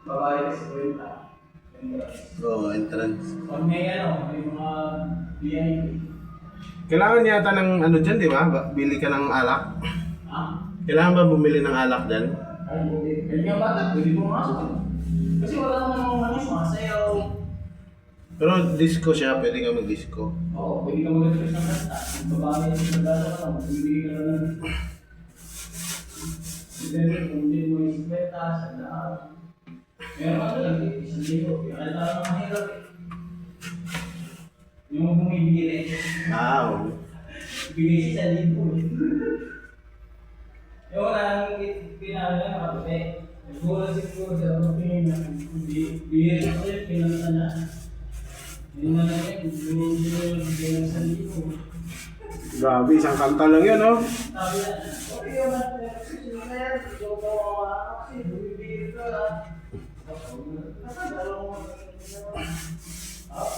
babae kasi kwenta. Oo, entrance. Pag may may mga VIP. Kailangan yata ng ano dyan, di ba? Bili ka ng alak. Ha? Kailangan ba bumili ng alak dyan? Ay, hindi. Pwede ka bata, pwede pumasok. Kasi wala naman mga sayaw. Pero disco siya, pwede ka mag-disco. Oo, pwede ka mag-address ng kanta. Kung babae, nagdala ka lang, bibili ka lang ng... Kung hindi mo yung kwenta, sandaan. Meron ka lang, isang libo. Kaya talagang mahirap eh. Yung bumibili. Oo. Bigay sa libo eh. Yung wala nang pinala na makapit. Nagbulan siguro sa mga pinag bihir ko yun, pinagsa na. Yun na lang yun, binigyan sa libo. Grabe, isang kanta lang yun, no? Sabi na, okay yun natin, sinunod, ikaw ba mga kasi bumibili ka lang.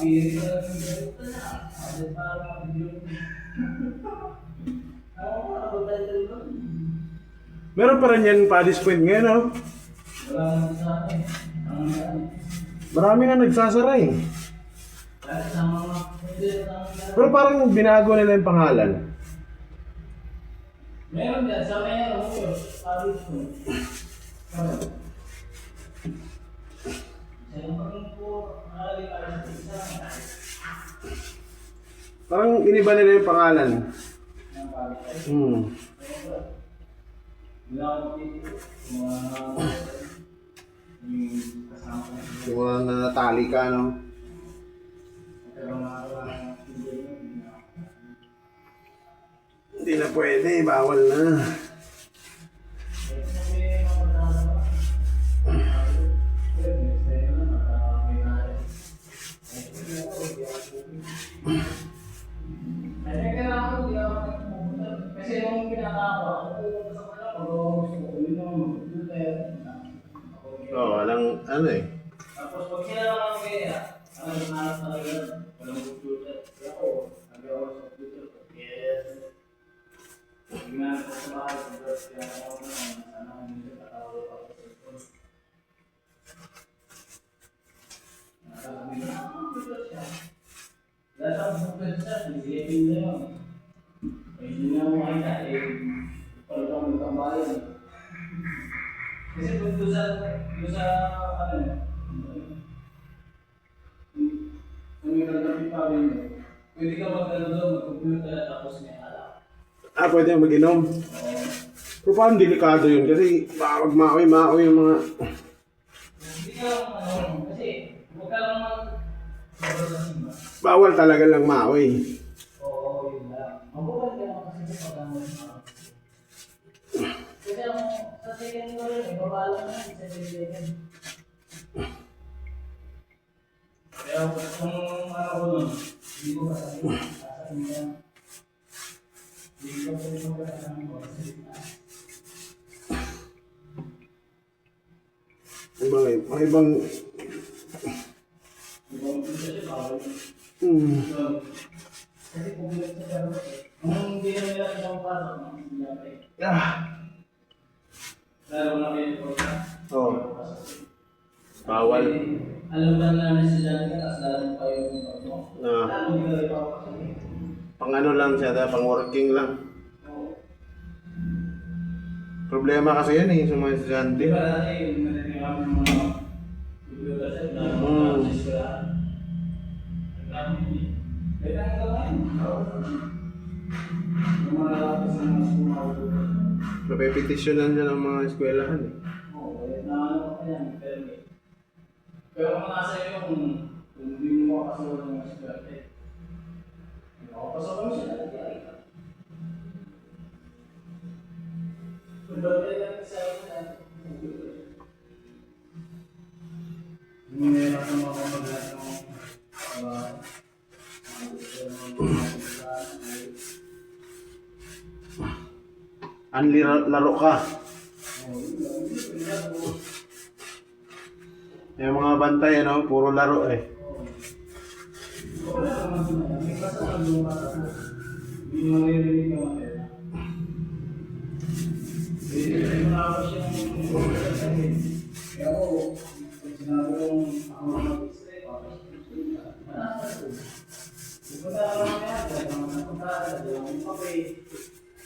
Pili ka lang yung ganito na. Kasi parang makabiyong. Ako tayo doon. Meron pa rin yan Paddy's Point ngayon, no? Wala naman sa akin. Marami na nagsasara eh. Dahil sa mga Pero parang binago nila yung pangalan. meron dyan, sa may yun, Paddy's Point. Parang iniba nila yung pangalan. Siguro na natali ka, no? Hindi na pwede, bawal na. Kasi yung pinatako, ako pumunta sa kanila, pag gusto ko, yun naman mag-computer. Oo, walang ano eh. Tapos pag sila naman ang kaya, ang hanap talaga yun, walang computer. Kaya ako, nagawa sa computer, yes. Tingnan ko sa bahay, kaya ako naman, sana kung hindi katawag ako sa school. Nakasabi na, computer siya. Dahil sa computer siya, isipin na yun. Hindi na mo makita, palitang magkambayan. Kasi doon sa, may nagkapit pa rin yun. Pwede ka magdala doon, mag-computer at tapos may alak. Pwede mag-inom. Pero parang delikado yun kasi baka magmaoy-maoy yung mga... Hindi ka lang, kasi huwag ka lang Bawal talaga lang maoy. Oo, yun lang. Mabuhay ka lang kasi sa pagkakas mo. Kasi sa second ko rin, babala na sa second. Kaya kung ko nun, hindi ko kasabihin. Kasabihin ka. Hindi ko kasabihin ko kasi Mga ibang... kasi bawal. Kasi kung bilang sa gano'n, kung hindi na nila isang pasok, hindi na kayo. Lalo na kayo po na. Oo. Bawal. Alam ba na nasidyan ka, tapos lalo pa yung pagmo. Lalo hindi ka rin papasok. Pang ano lang siya, pang working lang. Oo. Problema kasi yan eh, sa mga estudyante. Di ba dati yung naniniwag ng mga computer set, lalo na mga sisiraan. Reklamo hindi. Kaya nga gawin. Yung mga lapis ng mga sumawag. Napepetisyonan siya ng mga eskwelahan eh. Oo, na pa yan, permit. Pero kung nasa iyo kung hindi mo makakasawa ng mga estudyante, makakasawa mo sila, nangyari ka. Kung bagay lang sa iyo, hindi meron ng mga pamagalan ng Anli laro ka. Yung mga bantay, ano, puro laro eh.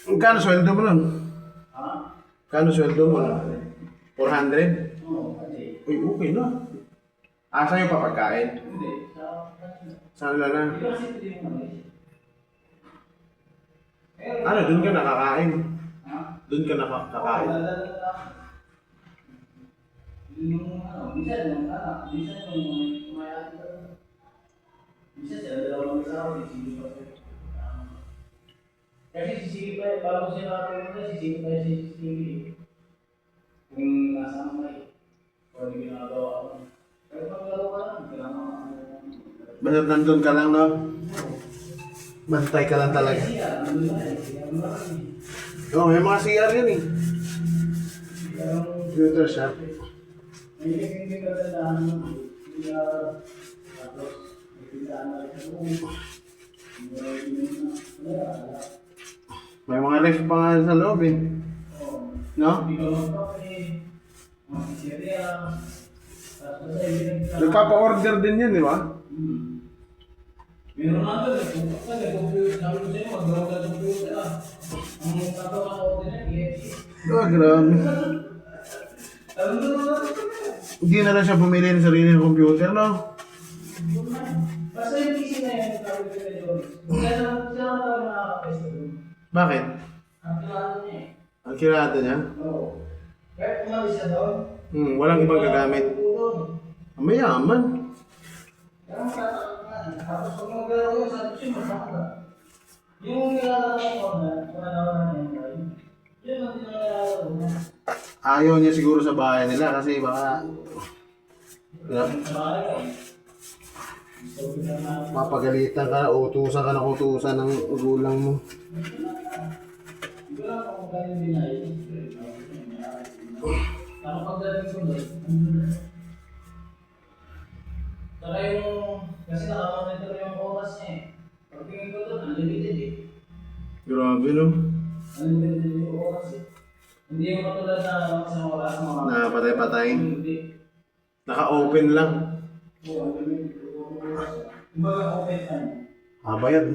Magkano sweldo mo nun? Kano sweldo mo nun? 400? Uy, okay na. Asa yung papagkain? Saan na na? Ano, dun ka nakakain? Dun ka nakakain? Kasi sisili pa, bago siya nakapagpunta, sisili pa siya sisili. Kung nasa may, kung hindi ginagawa ko. Pero pag-laro ka lang, kailangan Basta nandun ka lang, no? Bantay ka lang talaga. Oo, may mga CR yun eh. Computer shop. May hindi ka tandaan mo. Tapos, may tindaan na rin sa buong. May mga ref pa nga sa loob eh. No? Hindi ka magpapay. Mga pizzeria. Tapos sa ibig Nagpapa-order din yan, di ba? meron na ito, nag-computer. Sabi ko sa'yo, mag-draw ka ng computer. Ang tatawa ko din yan, EFC. Ah, grabe. Alam mo na Hindi na lang siya bumili ng sarili ng computer, no? basta yung PC na yan, sabi ko kay Joey. Siya na talaga nakaka-pesta doon. Bakit? Ang kilala niya eh. Ang kirata niya? Oo. Kahit umalis siya doon. Walang ibang gagamit. Ang mayaman. Kaya ang tatakot nga. Tapos pag mag-galaw yun, sabi ko siya, masaka. Yung nilalaro ko na, pananawan na yun, yun ang nilalaro na. Ayaw niya siguro sa bahay nila kasi baka mapagalitan ka, utusan ka ng utusan ng gulang mo. Hindi ko lang kung kaya binayad. Ako pagdating ko doon, saka yung, kasi nakamonitor yung oras niya eh. Pagtingin ko doon, unlimited eh. Grabe, no? Unlimited yung oras eh. Hindi yung katulad na sa oras mga... Na patay-patay. Hindi. Naka-open lang. Oo, unlimited yung oras. Kumbaga open time. Bayad.